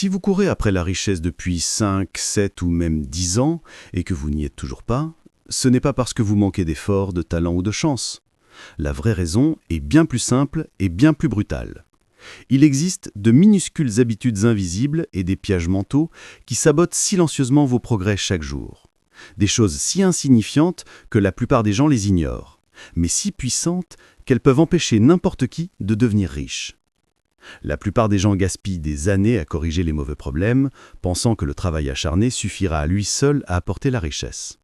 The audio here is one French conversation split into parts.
Si vous courez après la richesse depuis 5, 7 ou même 10 ans et que vous n'y êtes toujours pas, ce n'est pas parce que vous manquez d'efforts, de talent ou de chance. La vraie raison est bien plus simple et bien plus brutale. Il existe de minuscules habitudes invisibles et des pièges mentaux qui sabotent silencieusement vos progrès chaque jour. Des choses si insignifiantes que la plupart des gens les ignorent, mais si puissantes qu'elles peuvent empêcher n'importe qui de devenir riche. La plupart des gens gaspillent des années à corriger les mauvais problèmes, pensant que le travail acharné suffira à lui seul à apporter la richesse.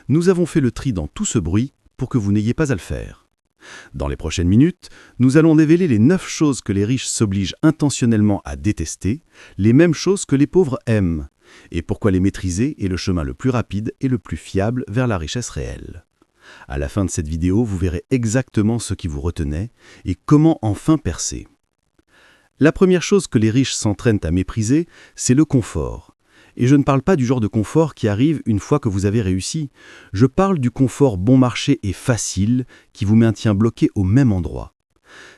Nous avons fait le tri dans tout ce bruit pour que vous n'ayez pas à le faire. Dans les prochaines minutes, nous allons dévoiler les 9 choses que les riches s'obligent intentionnellement à détester, les mêmes choses que les pauvres aiment, et pourquoi les maîtriser est le chemin le plus rapide et le plus fiable vers la richesse réelle. À la fin de cette vidéo, vous verrez exactement ce qui vous retenait et comment enfin percer. La première chose que les riches s'entraînent à mépriser, c'est le confort. Et je ne parle pas du genre de confort qui arrive une fois que vous avez réussi. Je parle du confort bon marché et facile qui vous maintient bloqué au même endroit.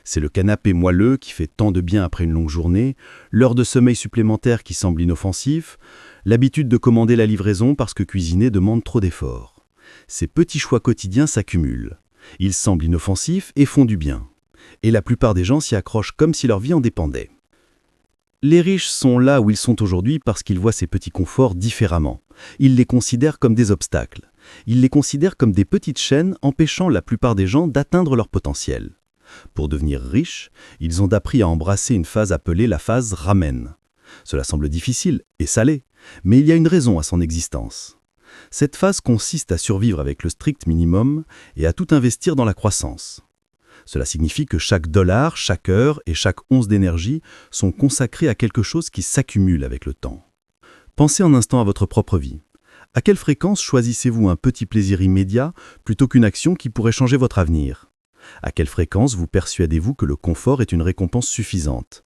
C'est le canapé moelleux qui fait tant de bien après une longue journée, l'heure de sommeil supplémentaire qui semble inoffensif, l'habitude de commander la livraison parce que cuisiner demande trop d'efforts. Ces petits choix quotidiens s'accumulent. Ils semblent inoffensifs et font du bien. Et la plupart des gens s'y accrochent comme si leur vie en dépendait. Les riches sont là où ils sont aujourd'hui parce qu'ils voient ces petits conforts différemment. Ils les considèrent comme des obstacles. Ils les considèrent comme des petites chaînes empêchant la plupart des gens d'atteindre leur potentiel. Pour devenir riches, ils ont appris à embrasser une phase appelée la phase ramen. Cela semble difficile et salé, mais il y a une raison à son existence. Cette phase consiste à survivre avec le strict minimum et à tout investir dans la croissance. Cela signifie que chaque dollar, chaque heure et chaque once d'énergie sont consacrés à quelque chose qui s'accumule avec le temps. Pensez un instant à votre propre vie. À quelle fréquence choisissez-vous un petit plaisir immédiat plutôt qu'une action qui pourrait changer votre avenir ? À quelle fréquence vous persuadez-vous que le confort est une récompense suffisante ?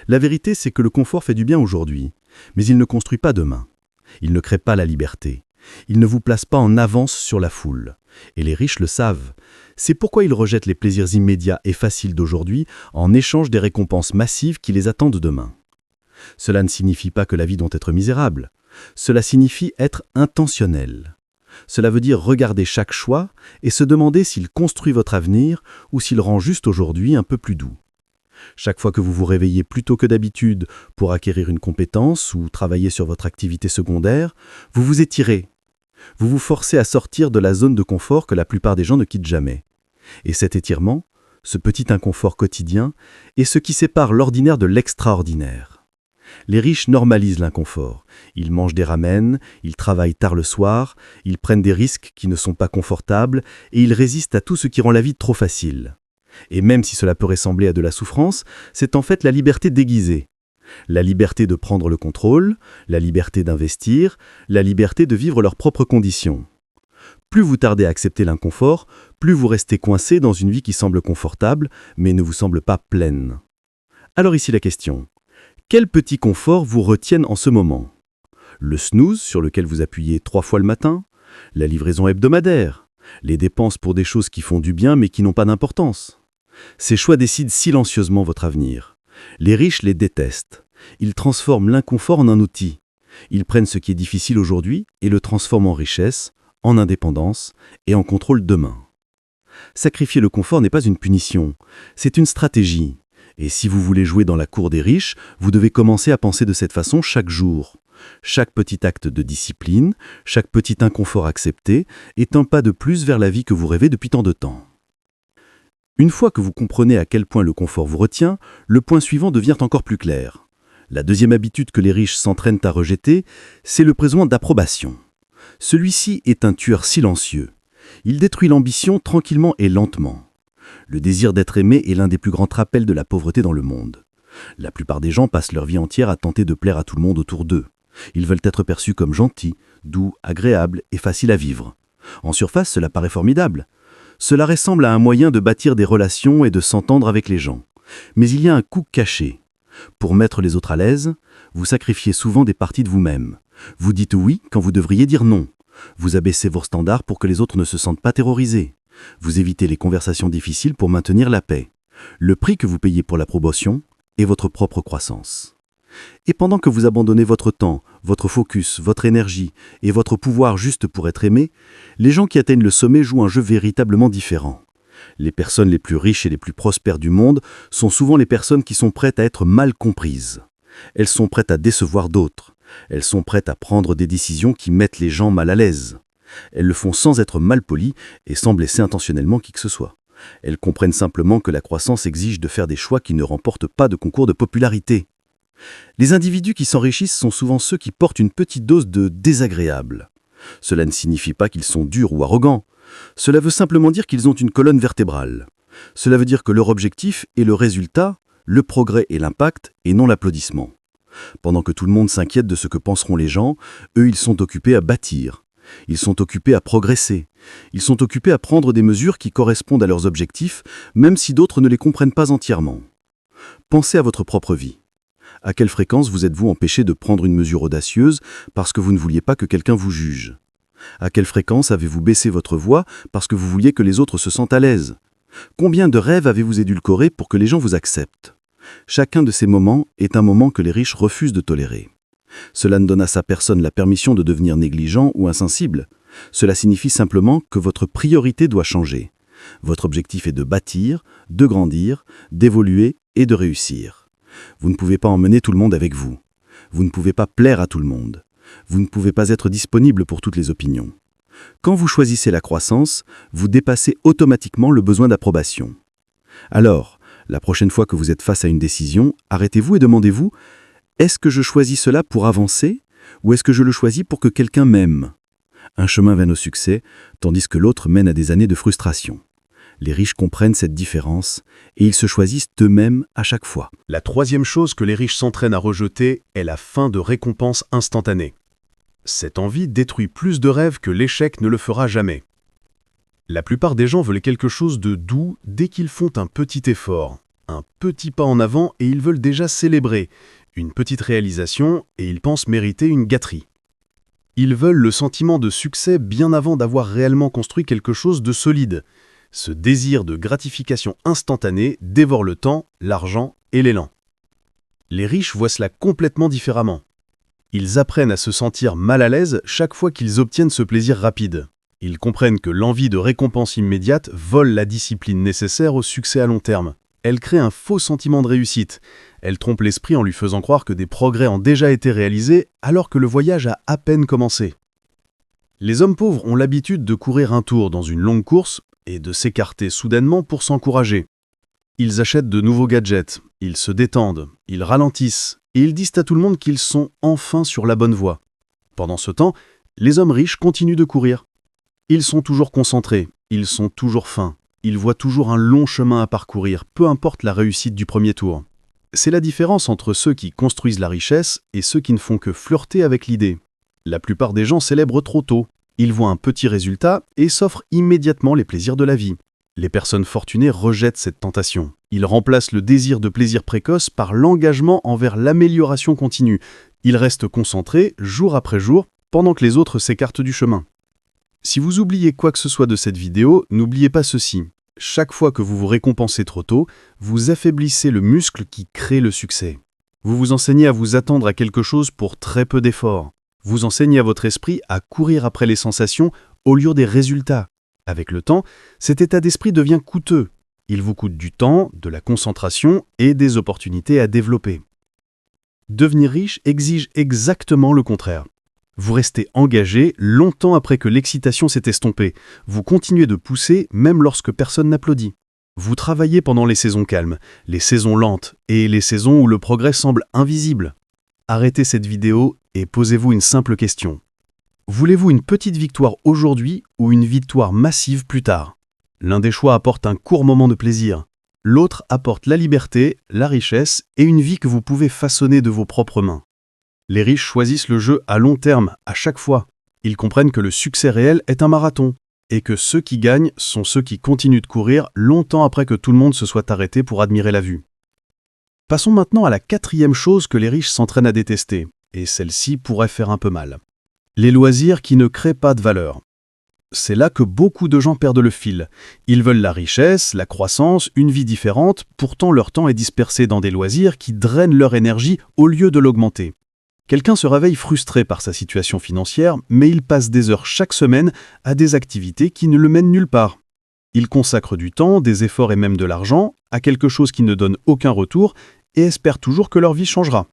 La vérité, c'est que le confort fait du bien aujourd'hui, mais il ne construit pas demain. Il ne crée pas la liberté. Il ne vous place pas en avance sur la foule. Et les riches le savent. C'est pourquoi ils rejettent les plaisirs immédiats et faciles d'aujourd'hui en échange des récompenses massives qui les attendent demain. Cela ne signifie pas que la vie doit être misérable. Cela signifie être intentionnel. Cela veut dire regarder chaque choix et se demander s'il construit votre avenir ou s'il rend juste aujourd'hui un peu plus doux. Chaque fois que vous vous réveillez plus tôt que d'habitude pour acquérir une compétence ou travailler sur votre activité secondaire, vous vous étirez. Vous vous forcez à sortir de la zone de confort que la plupart des gens ne quittent jamais. Et cet étirement, ce petit inconfort quotidien, est ce qui sépare l'ordinaire de l'extraordinaire. Les riches normalisent l'inconfort. Ils mangent des ramen, ils travaillent tard le soir, ils prennent des risques qui ne sont pas confortables et ils résistent à tout ce qui rend la vie trop facile. Et même si cela peut ressembler à de la souffrance, c'est en fait la liberté déguisée. La liberté de prendre le contrôle, la liberté d'investir, la liberté de vivre leurs propres conditions. Plus vous tardez à accepter l'inconfort, plus vous restez coincé dans une vie qui semble confortable, mais ne vous semble pas pleine. Alors ici la question. Quels petits conforts vous retiennent en ce moment ? Le snooze sur lequel vous appuyez 3 fois le matin ? La livraison hebdomadaire ? Les dépenses pour des choses qui font du bien mais qui n'ont pas d'importance ? Ces choix décident silencieusement votre avenir. Les riches les détestent. Ils transforment l'inconfort en un outil. Ils prennent ce qui est difficile aujourd'hui et le transforment en richesse, en indépendance et en contrôle demain. Sacrifier le confort n'est pas une punition, c'est une stratégie. Et si vous voulez jouer dans la cour des riches, vous devez commencer à penser de cette façon chaque jour. Chaque petit acte de discipline, chaque petit inconfort accepté est un pas de plus vers la vie que vous rêvez depuis tant de temps. Une fois que vous comprenez à quel point le confort vous retient, le point suivant devient encore plus clair. La deuxième habitude que les riches s'entraînent à rejeter, c'est le besoin d'approbation. Celui-ci est un tueur silencieux. Il détruit l'ambition tranquillement et lentement. Le désir d'être aimé est l'un des plus grands rappels de la pauvreté dans le monde. La plupart des gens passent leur vie entière à tenter de plaire à tout le monde autour d'eux. Ils veulent être perçus comme gentils, doux, agréables et faciles à vivre. En surface, cela paraît formidable. Cela ressemble à un moyen de bâtir des relations et de s'entendre avec les gens. Mais il y a un coût caché. Pour mettre les autres à l'aise, vous sacrifiez souvent des parties de vous-même. Vous dites oui quand vous devriez dire non. Vous abaissez vos standards pour que les autres ne se sentent pas terrorisés. Vous évitez les conversations difficiles pour maintenir la paix. Le prix que vous payez pour l'approbation est votre propre croissance. Et pendant que vous abandonnez votre temps, votre focus, votre énergie et votre pouvoir juste pour être aimé, les gens qui atteignent le sommet jouent un jeu véritablement différent. Les personnes les plus riches et les plus prospères du monde sont souvent les personnes qui sont prêtes à être mal comprises. Elles sont prêtes à décevoir d'autres. Elles sont prêtes à prendre des décisions qui mettent les gens mal à l'aise. Elles le font sans être malpolies et sans blesser intentionnellement qui que ce soit. Elles comprennent simplement que la croissance exige de faire des choix qui ne remportent pas de concours de popularité. Les individus qui s'enrichissent sont souvent ceux qui portent une petite dose de désagréable. Cela ne signifie pas qu'ils sont durs ou arrogants. Cela veut simplement dire qu'ils ont une colonne vertébrale. Cela veut dire que leur objectif est le résultat, le progrès et l'impact, et non l'applaudissement. Pendant que tout le monde s'inquiète de ce que penseront les gens, eux ils sont occupés à bâtir. Ils sont occupés à progresser. Ils sont occupés à prendre des mesures qui correspondent à leurs objectifs, même si d'autres ne les comprennent pas entièrement. Pensez à votre propre vie. À quelle fréquence vous êtes-vous empêché de prendre une mesure audacieuse parce que vous ne vouliez pas que quelqu'un vous juge? À quelle fréquence avez-vous baissé votre voix parce que vous vouliez que les autres se sentent à l'aise? Combien de rêves avez-vous édulcorés pour que les gens vous acceptent? Chacun de ces moments est un moment que les riches refusent de tolérer. Cela ne donne à sa personne la permission de devenir négligent ou insensible. Cela signifie simplement que votre priorité doit changer. Votre objectif est de bâtir, de grandir, d'évoluer et de réussir. Vous ne pouvez pas emmener tout le monde avec vous. Vous ne pouvez pas plaire à tout le monde. Vous ne pouvez pas être disponible pour toutes les opinions. Quand vous choisissez la croissance, vous dépassez automatiquement le besoin d'approbation. Alors, la prochaine fois que vous êtes face à une décision, arrêtez-vous et demandez-vous: est-ce que je choisis cela pour avancer ou est-ce que je le choisis pour que quelqu'un m'aime? Un chemin mène au succès, tandis que l'autre mène à des années de frustration. Les riches comprennent cette différence et ils se choisissent eux-mêmes à chaque fois. La troisième chose que les riches s'entraînent à rejeter est la faim de récompense instantanée. Cette envie détruit plus de rêves que l'échec ne le fera jamais. La plupart des gens veulent quelque chose de doux dès qu'ils font un petit effort, un petit pas en avant et ils veulent déjà célébrer, une petite réalisation et ils pensent mériter une gâterie. Ils veulent le sentiment de succès bien avant d'avoir réellement construit quelque chose de solide. Ce désir de gratification instantanée dévore le temps, l'argent et l'élan. Les riches voient cela complètement différemment. Ils apprennent à se sentir mal à l'aise chaque fois qu'ils obtiennent ce plaisir rapide. Ils comprennent que l'envie de récompense immédiate vole la discipline nécessaire au succès à long terme. Elle crée un faux sentiment de réussite. Elle trompe l'esprit en lui faisant croire que des progrès ont déjà été réalisés alors que le voyage a à peine commencé. Les hommes pauvres ont l'habitude de courir un tour dans une longue course et de s'écarter soudainement pour s'encourager. Ils achètent de nouveaux gadgets, ils se détendent, ils ralentissent et ils disent à tout le monde qu'ils sont enfin sur la bonne voie. Pendant ce temps, les hommes riches continuent de courir. Ils sont toujours concentrés, ils sont toujours fins, ils voient toujours un long chemin à parcourir, peu importe la réussite du premier tour. C'est la différence entre ceux qui construisent la richesse et ceux qui ne font que flirter avec l'idée. La plupart des gens célèbrent trop tôt. Ils voient un petit résultat et s'offrent immédiatement les plaisirs de la vie. Les personnes fortunées rejettent cette tentation. Ils remplacent le désir de plaisir précoce par l'engagement envers l'amélioration continue. Ils restent concentrés jour après jour pendant que les autres s'écartent du chemin. Si vous oubliez quoi que ce soit de cette vidéo, n'oubliez pas ceci. Chaque fois que vous vous récompensez trop tôt, vous affaiblissez le muscle qui crée le succès. Vous vous enseignez à vous attendre à quelque chose pour très peu d'efforts. Vous enseignez à votre esprit à courir après les sensations au lieu des résultats. Avec le temps, cet état d'esprit devient coûteux. Il vous coûte du temps, de la concentration et des opportunités à développer. Devenir riche exige exactement le contraire. Vous restez engagé longtemps après que l'excitation s'est estompée. Vous continuez de pousser même lorsque personne n'applaudit. Vous travaillez pendant les saisons calmes, les saisons lentes et les saisons où le progrès semble invisible. Arrêtez cette vidéo et posez-vous une simple question. Voulez-vous une petite victoire aujourd'hui ou une victoire massive plus tard? L'un des choix apporte un court moment de plaisir. L'autre apporte la liberté, la richesse et une vie que vous pouvez façonner de vos propres mains. Les riches choisissent le jeu à long terme, à chaque fois. Ils comprennent que le succès réel est un marathon et que ceux qui gagnent sont ceux qui continuent de courir longtemps après que tout le monde se soit arrêté pour admirer la vue. Passons maintenant à la quatrième chose que les riches s'entraînent à détester, et celle-ci pourrait faire un peu mal. Les loisirs qui ne créent pas de valeur. C'est là que beaucoup de gens perdent le fil. Ils veulent la richesse, la croissance, une vie différente, pourtant leur temps est dispersé dans des loisirs qui drainent leur énergie au lieu de l'augmenter. Quelqu'un se réveille frustré par sa situation financière, mais il passe des heures chaque semaine à des activités qui ne le mènent nulle part. Il consacre du temps, des efforts et même de l'argent à quelque chose qui ne donne aucun retour et espère toujours que leur vie changera.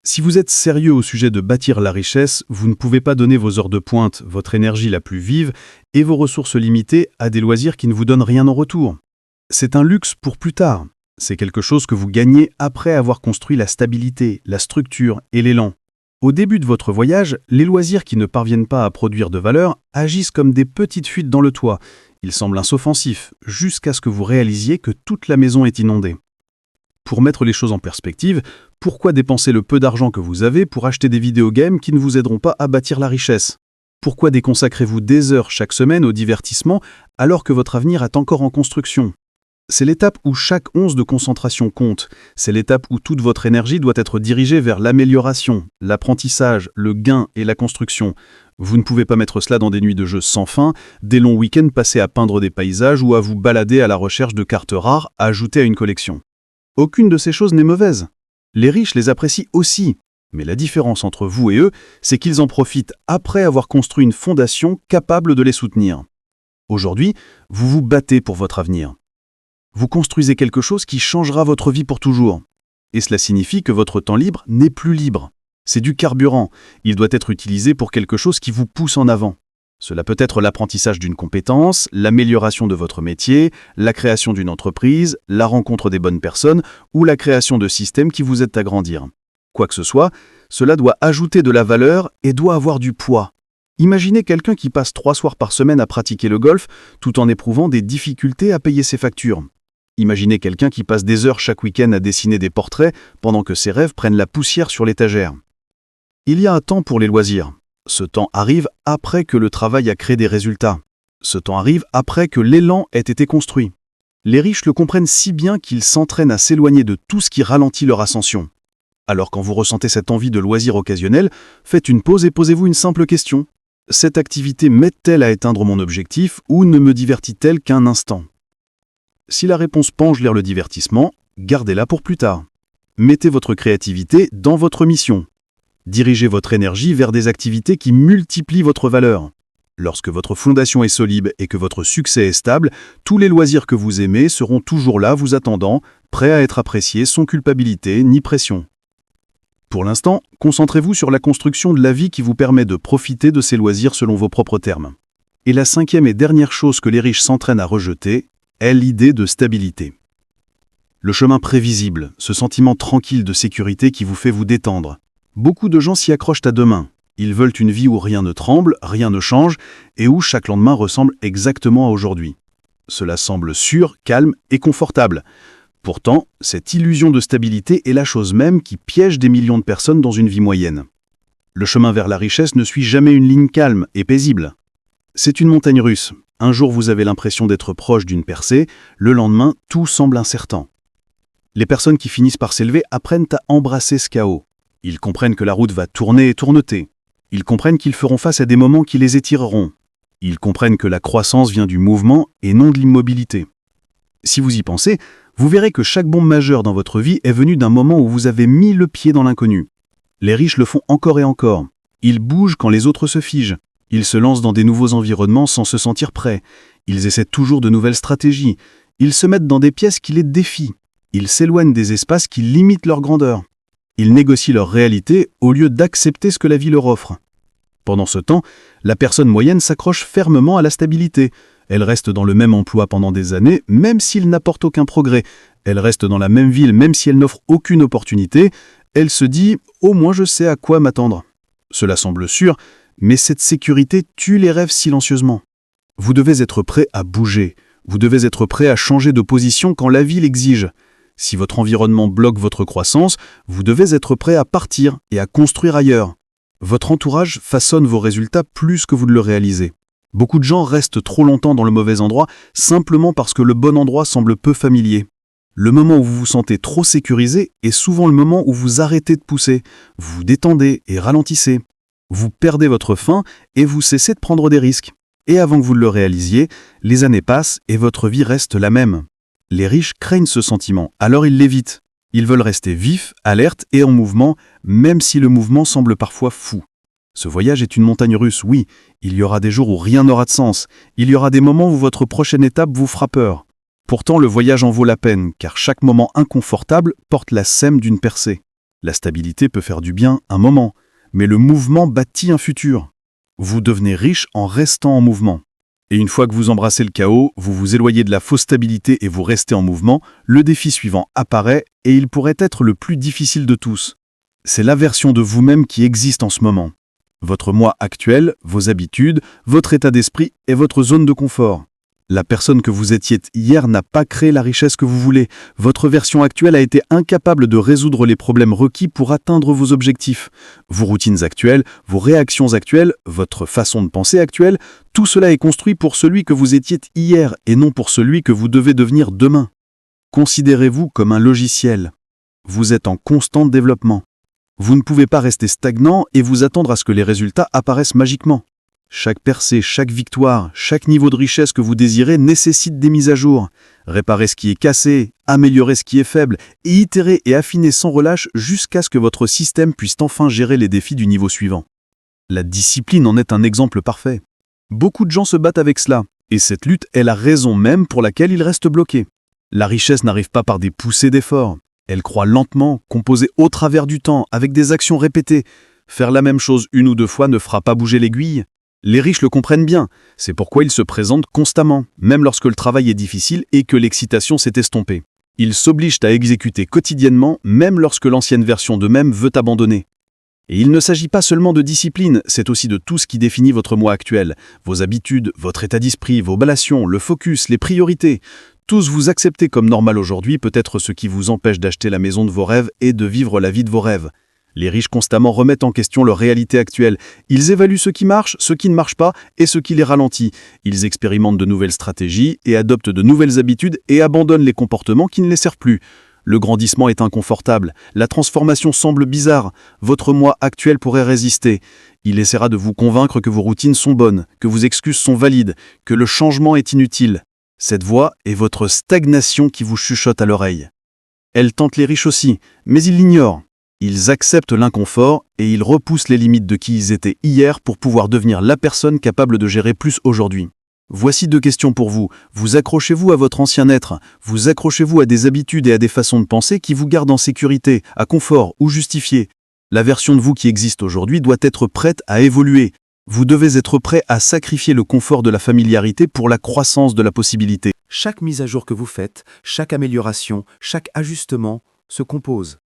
Si vous êtes sérieux au sujet de bâtir la richesse, vous ne pouvez pas donner vos heures de pointe, votre énergie la plus vive et vos ressources limitées à des loisirs qui ne vous donnent rien en retour. C'est un luxe pour plus tard. C'est quelque chose que vous gagnez après avoir construit la stabilité, la structure et l'élan. Au début de votre voyage, les loisirs qui ne parviennent pas à produire de valeur agissent comme des petites fuites dans le toit. Ils semblent insoffensifs, jusqu'à ce que vous réalisiez que toute la maison est inondée. Pour mettre les choses en perspective, pourquoi dépenser le peu d'argent que vous avez pour acheter des vidéogames qui ne vous aideront pas à bâtir la richesse? Pourquoi déconsacrez-vous des heures chaque semaine au divertissement alors que votre avenir est encore en construction? C'est l'étape où chaque once de concentration compte. C'est l'étape où toute votre énergie doit être dirigée vers l'amélioration, l'apprentissage, le gain et la construction. Vous ne pouvez pas mettre cela dans des nuits de jeu sans fin, des longs week-ends passés à peindre des paysages ou à vous balader à la recherche de cartes rares à ajouter à une collection. Aucune de ces choses n'est mauvaise. Les riches les apprécient aussi. Mais la différence entre vous et eux, c'est qu'ils en profitent après avoir construit une fondation capable de les soutenir. Aujourd'hui, vous vous battez pour votre avenir. Vous construisez quelque chose qui changera votre vie pour toujours. Et cela signifie que votre temps libre n'est plus libre. C'est du carburant. Il doit être utilisé pour quelque chose qui vous pousse en avant. Cela peut être l'apprentissage d'une compétence, l'amélioration de votre métier, la création d'une entreprise, la rencontre des bonnes personnes ou la création de systèmes qui vous aident à grandir. Quoi que ce soit, cela doit ajouter de la valeur et doit avoir du poids. Imaginez quelqu'un qui passe 3 soirs par semaine à pratiquer le golf tout en éprouvant des difficultés à payer ses factures. Imaginez quelqu'un qui passe des heures chaque week-end à dessiner des portraits pendant que ses rêves prennent la poussière sur l'étagère. Il y a un temps pour les loisirs. Ce temps arrive après que le travail a créé des résultats. Ce temps arrive après que l'élan ait été construit. Les riches le comprennent si bien qu'ils s'entraînent à s'éloigner de tout ce qui ralentit leur ascension. Alors quand vous ressentez cette envie de loisir occasionnel, faites une pause et posez-vous une simple question. Cette activité m'aide-t-elle à atteindre mon objectif ou ne me divertit-elle qu'un instant? Si la réponse penche vers le divertissement, gardez-la pour plus tard. Mettez votre créativité dans votre mission. Dirigez votre énergie vers des activités qui multiplient votre valeur. Lorsque votre fondation est solide et que votre succès est stable, tous les loisirs que vous aimez seront toujours là vous attendant, prêts à être appréciés sans culpabilité ni pression. Pour l'instant, concentrez-vous sur la construction de la vie qui vous permet de profiter de ces loisirs selon vos propres termes. Et la 5e et dernière chose que les riches s'entraînent à rejeter est l'idée de stabilité. Le chemin prévisible, ce sentiment tranquille de sécurité qui vous fait vous détendre. Beaucoup de gens s'y accrochent à demain. Ils veulent une vie où rien ne tremble, rien ne change, et où chaque lendemain ressemble exactement à aujourd'hui. Cela semble sûr, calme et confortable. Pourtant, cette illusion de stabilité est la chose même qui piège des millions de personnes dans une vie moyenne. Le chemin vers la richesse ne suit jamais une ligne calme et paisible. C'est une montagne russe. Un jour vous avez l'impression d'être proche d'une percée, le lendemain tout semble incertain. Les personnes qui finissent par s'élever apprennent à embrasser ce chaos. Ils comprennent que la route va tourner et tournoter. Ils comprennent qu'ils feront face à des moments qui les étireront. Ils comprennent que la croissance vient du mouvement et non de l'immobilité. Si vous y pensez, vous verrez que chaque bombe majeure dans votre vie est venue d'un moment où vous avez mis le pied dans l'inconnu. Les riches le font encore et encore. Ils bougent quand les autres se figent. Ils se lancent dans des nouveaux environnements sans se sentir prêts. Ils essaient toujours de nouvelles stratégies. Ils se mettent dans des pièces qui les défient. Ils s'éloignent des espaces qui limitent leur grandeur. Ils négocient leur réalité au lieu d'accepter ce que la vie leur offre. Pendant ce temps, la personne moyenne s'accroche fermement à la stabilité. Elle reste dans le même emploi pendant des années, même s'il n'apporte aucun progrès. Elle reste dans la même ville, même si elle n'offre aucune opportunité. Elle se dit « au moins je sais à quoi m'attendre ». Cela semble sûr, mais cette sécurité tue les rêves silencieusement. Vous devez être prêt à bouger. Vous devez être prêt à changer de position quand la vie l'exige. Si votre environnement bloque votre croissance, vous devez être prêt à partir et à construire ailleurs. Votre entourage façonne vos résultats plus que vous ne le réalisez. Beaucoup de gens restent trop longtemps dans le mauvais endroit simplement parce que le bon endroit semble peu familier. Le moment où vous vous sentez trop sécurisé est souvent le moment où vous arrêtez de pousser, vous vous détendez et ralentissez. Vous perdez votre faim et vous cessez de prendre des risques. Et avant que vous le réalisiez, les années passent et votre vie reste la même. Les riches craignent ce sentiment, alors ils l'évitent. Ils veulent rester vifs, alertes et en mouvement, même si le mouvement semble parfois fou. Ce voyage est une montagne russe, oui. Il y aura des jours où rien n'aura de sens. Il y aura des moments où votre prochaine étape vous fera peur. Pourtant, le voyage en vaut la peine, car chaque moment inconfortable porte la sème d'une percée. La stabilité peut faire du bien un moment, mais le mouvement bâtit un futur. Vous devenez riche en restant en mouvement. Et une fois que vous embrassez le chaos, vous vous éloignez de la fausse stabilité et vous restez en mouvement, le défi suivant apparaît et il pourrait être le plus difficile de tous. C'est la version de vous-même qui existe en ce moment. Votre moi actuel, vos habitudes, votre état d'esprit et votre zone de confort. La personne que vous étiez hier n'a pas créé la richesse que vous voulez. Votre version actuelle a été incapable de résoudre les problèmes requis pour atteindre vos objectifs. Vos routines actuelles, vos réactions actuelles, votre façon de penser actuelle, tout cela est construit pour celui que vous étiez hier et non pour celui que vous devez devenir demain. Considérez-vous comme un logiciel. Vous êtes en constant développement. Vous ne pouvez pas rester stagnant et vous attendre à ce que les résultats apparaissent magiquement. Chaque percée, chaque victoire, chaque niveau de richesse que vous désirez nécessite des mises à jour. Réparer ce qui est cassé, améliorer ce qui est faible, et itérer et affiner sans relâche jusqu'à ce que votre système puisse enfin gérer les défis du niveau suivant. La discipline en est un exemple parfait. Beaucoup de gens se battent avec cela, et cette lutte est la raison même pour laquelle ils restent bloqués. La richesse n'arrive pas par des poussées d'efforts. Elle croît lentement, composée au travers du temps, avec des actions répétées. Faire la même chose une ou deux fois ne fera pas bouger l'aiguille. Les riches le comprennent bien, c'est pourquoi ils se présentent constamment, même lorsque le travail est difficile et que l'excitation s'est estompée. Ils s'obligent à exécuter quotidiennement, même lorsque l'ancienne version d'eux-mêmes veut abandonner. Et il ne s'agit pas seulement de discipline, c'est aussi de tout ce qui définit votre moi actuel, vos habitudes, votre état d'esprit, vos relations, le focus, les priorités. Tous vous accepter comme normal aujourd'hui peut être ce qui vous empêche d'acheter la maison de vos rêves et de vivre la vie de vos rêves. Les riches constamment remettent en question leur réalité actuelle. Ils évaluent ce qui marche, ce qui ne marche pas et ce qui les ralentit. Ils expérimentent de nouvelles stratégies et adoptent de nouvelles habitudes et abandonnent les comportements qui ne les servent plus. Le grandissement est inconfortable. La transformation semble bizarre. Votre moi actuel pourrait résister. Il essaiera de vous convaincre que vos routines sont bonnes, que vos excuses sont valides, que le changement est inutile. Cette voix est votre stagnation qui vous chuchote à l'oreille. Elle tente les riches aussi, mais ils l'ignorent. Ils acceptent l'inconfort et ils repoussent les limites de qui ils étaient hier pour pouvoir devenir la personne capable de gérer plus aujourd'hui. Voici 2 questions pour vous. Vous accrochez-vous à votre ancien être? Vous accrochez-vous à des habitudes et à des façons de penser qui vous gardent en sécurité, à confort ou justifiés? La version de vous qui existe aujourd'hui doit être prête à évoluer. Vous devez être prêt à sacrifier le confort de la familiarité pour la croissance de la possibilité. Chaque mise à jour que vous faites, chaque amélioration, chaque ajustement se compose.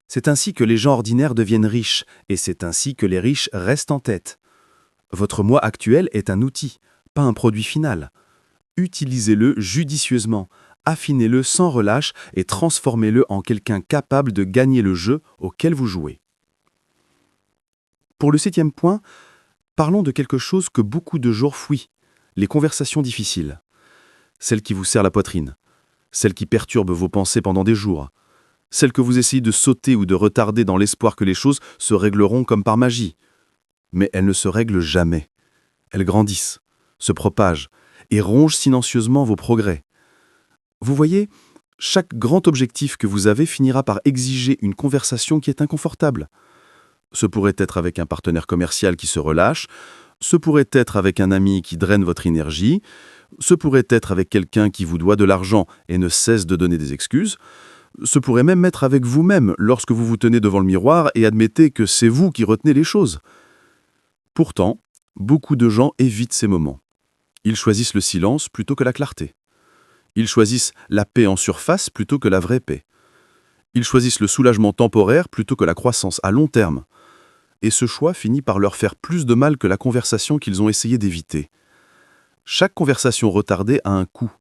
C'est ainsi que les gens ordinaires deviennent riches, et c'est ainsi que les riches restent en tête. Votre moi actuel est un outil, pas un produit final. Utilisez-le judicieusement, affinez-le sans relâche et transformez-le en quelqu'un capable de gagner le jeu auquel vous jouez. Pour le 7e point, parlons de quelque chose que beaucoup de gens fuient, les conversations difficiles. Celles qui vous serrent la poitrine, celles qui perturbent vos pensées pendant des jours, celles que vous essayez de sauter ou de retarder dans l'espoir que les choses se régleront comme par magie. Mais elles ne se règlent jamais. Elles grandissent, se propagent et rongent silencieusement vos progrès. Vous voyez, chaque grand objectif que vous avez finira par exiger une conversation qui est inconfortable. Ce pourrait être avec un partenaire commercial qui se relâche, ce pourrait être avec un ami qui draine votre énergie, ce pourrait être avec quelqu'un qui vous doit de l'argent et ne cesse de donner des excuses, ce pourrait même être avec vous-même lorsque vous vous tenez devant le miroir et admettez que c'est vous qui retenez les choses. Pourtant, beaucoup de gens évitent ces moments. Ils choisissent le silence plutôt que la clarté. Ils choisissent la paix en surface plutôt que la vraie paix. Ils choisissent le soulagement temporaire plutôt que la croissance à long terme. Et ce choix finit par leur faire plus de mal que la conversation qu'ils ont essayé d'éviter. Chaque conversation retardée a un coût.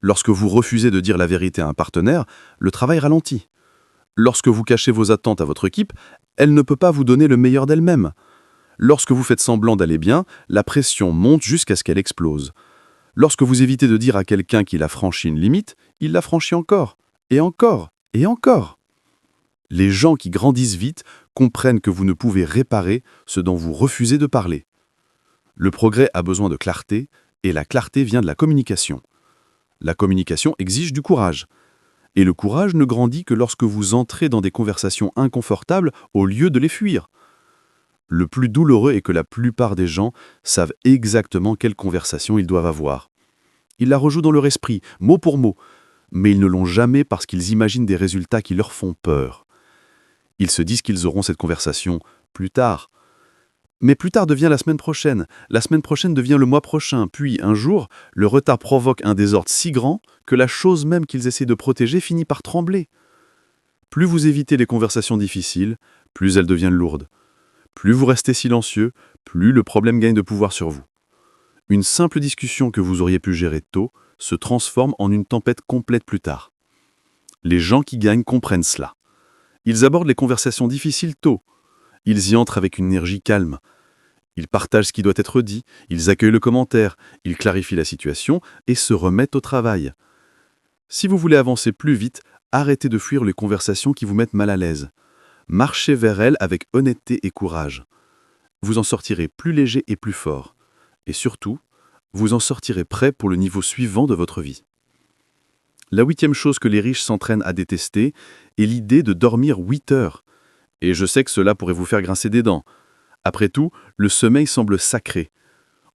Lorsque vous refusez de dire la vérité à un partenaire, le travail ralentit. Lorsque vous cachez vos attentes à votre équipe, elle ne peut pas vous donner le meilleur d'elle-même. Lorsque vous faites semblant d'aller bien, la pression monte jusqu'à ce qu'elle explose. Lorsque vous évitez de dire à quelqu'un qu'il a franchi une limite, il la franchit encore, et encore, et encore. Les gens qui grandissent vite comprennent que vous ne pouvez réparer ce dont vous refusez de parler. Le progrès a besoin de clarté, et la clarté vient de la communication. La communication exige du courage. Et le courage ne grandit que lorsque vous entrez dans des conversations inconfortables au lieu de les fuir. Le plus douloureux est que la plupart des gens savent exactement quelle conversation ils doivent avoir. Ils la rejouent dans leur esprit, mot pour mot, mais ils ne l'ont jamais parce qu'ils imaginent des résultats qui leur font peur. Ils se disent qu'ils auront cette conversation plus tard. Mais plus tard devient la semaine prochaine devient le mois prochain, puis un jour, le retard provoque un désordre si grand que la chose même qu'ils essaient de protéger finit par trembler. Plus vous évitez les conversations difficiles, plus elles deviennent lourdes. Plus vous restez silencieux, plus le problème gagne de pouvoir sur vous. Une simple discussion que vous auriez pu gérer tôt se transforme en une tempête complète plus tard. Les gens qui gagnent comprennent cela. Ils abordent les conversations difficiles tôt. Ils y entrent avec une énergie calme. Ils partagent ce qui doit être dit, ils accueillent le commentaire, ils clarifient la situation et se remettent au travail. Si vous voulez avancer plus vite, arrêtez de fuir les conversations qui vous mettent mal à l'aise. Marchez vers elles avec honnêteté et courage. Vous en sortirez plus léger et plus fort. Et surtout, vous en sortirez prêt pour le niveau suivant de votre vie. La 8e chose que les riches s'entraînent à détester est l'idée de dormir 8 heures. Et je sais que cela pourrait vous faire grincer des dents. Après tout, le sommeil semble sacré.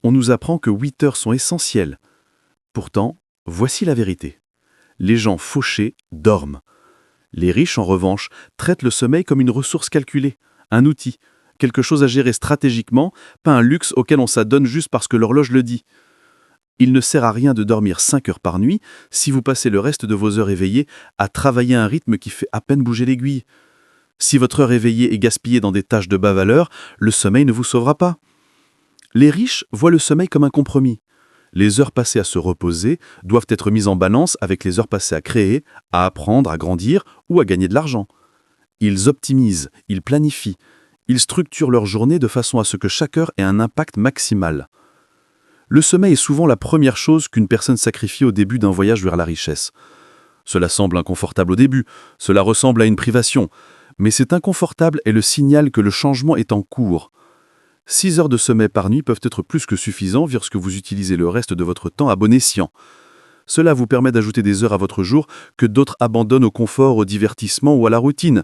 On nous apprend que 8 heures sont essentielles. Pourtant, voici la vérité. Les gens fauchés dorment. Les riches, en revanche, traitent le sommeil comme une ressource calculée, un outil, quelque chose à gérer stratégiquement, pas un luxe auquel on s'adonne juste parce que l'horloge le dit. Il ne sert à rien de dormir 5 heures par nuit si vous passez le reste de vos heures éveillées à travailler à un rythme qui fait à peine bouger l'aiguille. Si votre heure éveillée est gaspillée dans des tâches de bas valeur, le sommeil ne vous sauvera pas. Les riches voient le sommeil comme un compromis. Les heures passées à se reposer doivent être mises en balance avec les heures passées à créer, à apprendre, à grandir ou à gagner de l'argent. Ils optimisent, ils planifient, ils structurent leur journée de façon à ce que chaque heure ait un impact maximal. Le sommeil est souvent la première chose qu'une personne sacrifie au début d'un voyage vers la richesse. Cela semble inconfortable au début, cela ressemble à une privation, mais cet inconfortable est le signal que le changement est en cours. 6 heures de sommeil par nuit peuvent être plus que suffisants lorsque vous utilisez le reste de votre temps à bon escient. Cela vous permet d'ajouter des heures à votre jour que d'autres abandonnent au confort, au divertissement ou à la routine.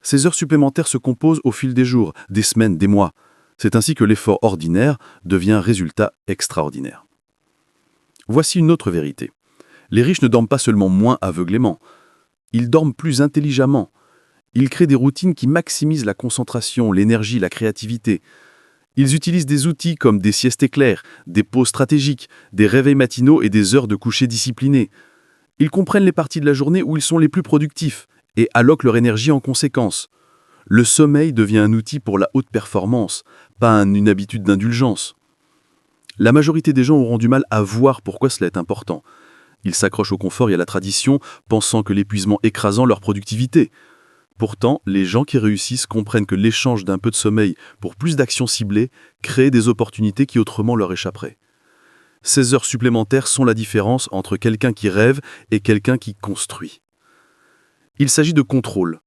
Ces heures supplémentaires se composent au fil des jours, des semaines, des mois. C'est ainsi que l'effort ordinaire devient résultat extraordinaire. Voici une autre vérité. Les riches ne dorment pas seulement moins aveuglément. Ils dorment plus intelligemment. Ils créent des routines qui maximisent la concentration, l'énergie, la créativité. Ils utilisent des outils comme des siestes éclairs, des pauses stratégiques, des réveils matinaux et des heures de coucher disciplinées. Ils comprennent les parties de la journée où ils sont les plus productifs et alloquent leur énergie en conséquence. Le sommeil devient un outil pour la haute performance, pas une habitude d'indulgence. La majorité des gens auront du mal à voir pourquoi cela est important. Ils s'accrochent au confort et à la tradition, pensant que l'épuisement écrasant leur productivité. Pourtant, les gens qui réussissent comprennent que l'échange d'un peu de sommeil pour plus d'actions ciblées crée des opportunités qui autrement leur échapperaient. Ces heures supplémentaires sont la différence entre quelqu'un qui rêve et quelqu'un qui construit. Il s'agit de contrôle.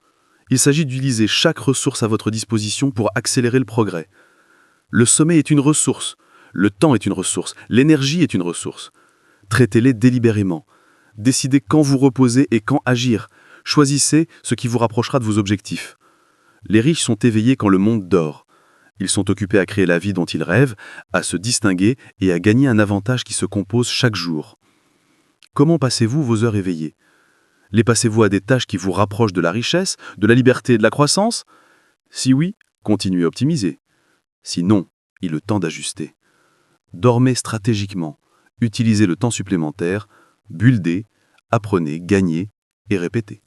Il s'agit d'utiliser chaque ressource à votre disposition pour accélérer le progrès. Le sommeil est une ressource, le temps est une ressource, l'énergie est une ressource. Traitez-les délibérément. Décidez quand vous reposer et quand agir. Choisissez ce qui vous rapprochera de vos objectifs. Les riches sont éveillés quand le monde dort. Ils sont occupés à créer la vie dont ils rêvent, à se distinguer et à gagner un avantage qui se compose chaque jour. Comment passez-vous vos heures éveillées ? Les passez-vous à des tâches qui vous rapprochent de la richesse, de la liberté et de la croissance ? Si oui, continuez à optimiser. Sinon, il est temps d'ajuster. Dormez stratégiquement, utilisez le temps supplémentaire, buildez, apprenez, gagnez et répétez.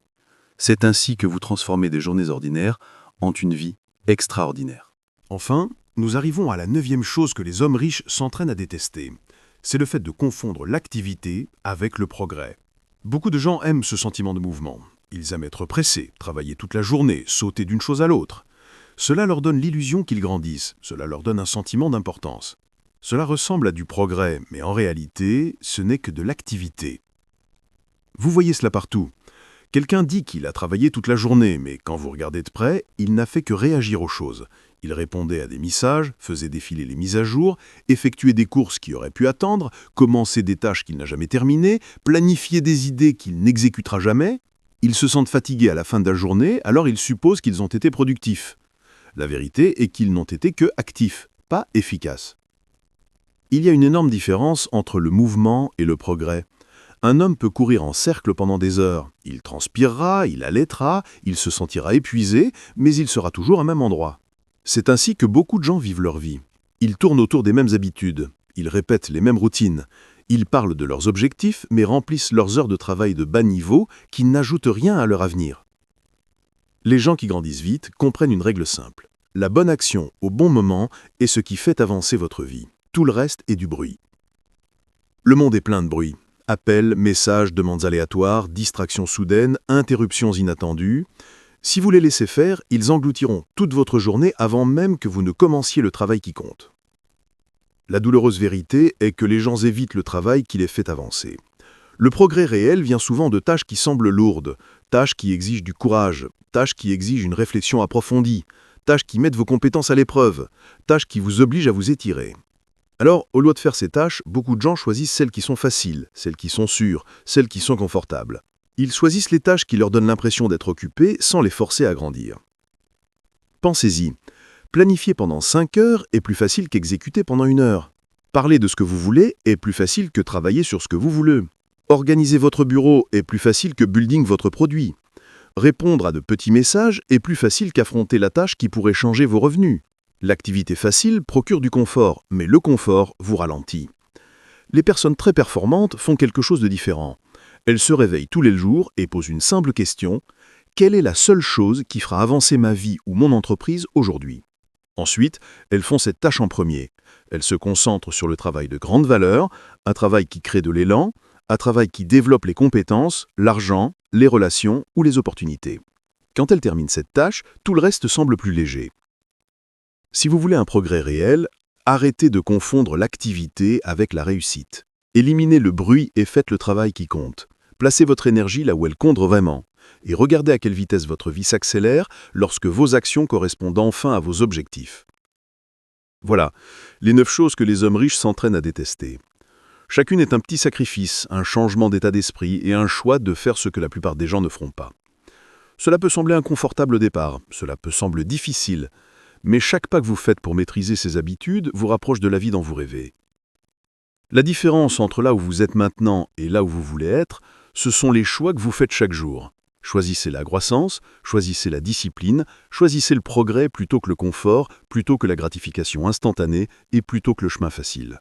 C'est ainsi que vous transformez des journées ordinaires en une vie extraordinaire. Enfin, nous arrivons à la 9e chose que les hommes riches s'entraînent à détester. C'est le fait de confondre l'activité avec le progrès. Beaucoup de gens aiment ce sentiment de mouvement. Ils aiment être pressés, travailler toute la journée, sauter d'une chose à l'autre. Cela leur donne l'illusion qu'ils grandissent, cela leur donne un sentiment d'importance. Cela ressemble à du progrès, mais en réalité, ce n'est que de l'activité. Vous voyez cela partout. Quelqu'un dit qu'il a travaillé toute la journée, mais quand vous regardez de près, il n'a fait que réagir aux choses. Il répondait à des messages, faisait défiler les mises à jour, effectuait des courses qui auraient pu attendre, commençait des tâches qu'il n'a jamais terminées, planifiait des idées qu'il n'exécutera jamais. Ils se sentent fatigués à la fin de la journée, alors ils supposent qu'ils ont été productifs. La vérité est qu'ils n'ont été que actifs, pas efficaces. Il y a une énorme différence entre le mouvement et le progrès. Un homme peut courir en cercle pendant des heures. Il transpirera, il allaitera, il se sentira épuisé, mais il sera toujours au même endroit. C'est ainsi que beaucoup de gens vivent leur vie. Ils tournent autour des mêmes habitudes, ils répètent les mêmes routines, ils parlent de leurs objectifs, mais remplissent leurs heures de travail de bas niveau qui n'ajoutent rien à leur avenir. Les gens qui grandissent vite comprennent une règle simple. La bonne action au bon moment est ce qui fait avancer votre vie. Tout le reste est du bruit. Le monde est plein de bruit. Appels, messages, demandes aléatoires, distractions soudaines, interruptions inattendues. Si vous les laissez faire, ils engloutiront toute votre journée avant même que vous ne commenciez le travail qui compte. La douloureuse vérité est que les gens évitent le travail qui les fait avancer. Le progrès réel vient souvent de tâches qui semblent lourdes, tâches qui exigent du courage, tâches qui exigent une réflexion approfondie, tâches qui mettent vos compétences à l'épreuve, tâches qui vous obligent à vous étirer. Alors, au lieu de faire ces tâches, beaucoup de gens choisissent celles qui sont faciles, celles qui sont sûres, celles qui sont confortables. Ils choisissent les tâches qui leur donnent l'impression d'être occupés sans les forcer à grandir. Pensez-y, planifier pendant 5 heures est plus facile qu'exécuter pendant 1 heure. Parler de ce que vous voulez est plus facile que travailler sur ce que vous voulez. Organiser votre bureau est plus facile que building votre produit. Répondre à de petits messages est plus facile qu'affronter la tâche qui pourrait changer vos revenus. L'activité facile procure du confort, mais le confort vous ralentit. Les personnes très performantes font quelque chose de différent. Elles se réveillent tous les jours et posent une simple question : quelle est la seule chose qui fera avancer ma vie ou mon entreprise aujourd'hui ? Ensuite, elles font cette tâche en premier. Elles se concentrent sur le travail de grande valeur, un travail qui crée de l'élan, un travail qui développe les compétences, l'argent, les relations ou les opportunités. Quand elles terminent cette tâche, tout le reste semble plus léger. Si vous voulez un progrès réel, arrêtez de confondre l'activité avec la réussite. Éliminez le bruit et faites le travail qui compte. Placez votre énergie là où elle compte vraiment. Et regardez à quelle vitesse votre vie s'accélère lorsque vos actions correspondent enfin à vos objectifs. Voilà, les 9 choses que les hommes riches s'entraînent à détester. Chacune est un petit sacrifice, un changement d'état d'esprit et un choix de faire ce que la plupart des gens ne feront pas. Cela peut sembler inconfortable au départ, cela peut sembler difficile, mais chaque pas que vous faites pour maîtriser ces habitudes vous rapproche de la vie dont vous rêvez. La différence entre là où vous êtes maintenant et là où vous voulez être, ce sont les choix que vous faites chaque jour. Choisissez la croissance, choisissez la discipline, choisissez le progrès plutôt que le confort, plutôt que la gratification instantanée et plutôt que le chemin facile.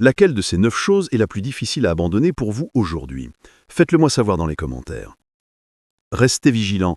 Laquelle de ces 9 choses est la plus difficile à abandonner pour vous aujourd'hui ? Faites-le moi savoir dans les commentaires. Restez vigilants,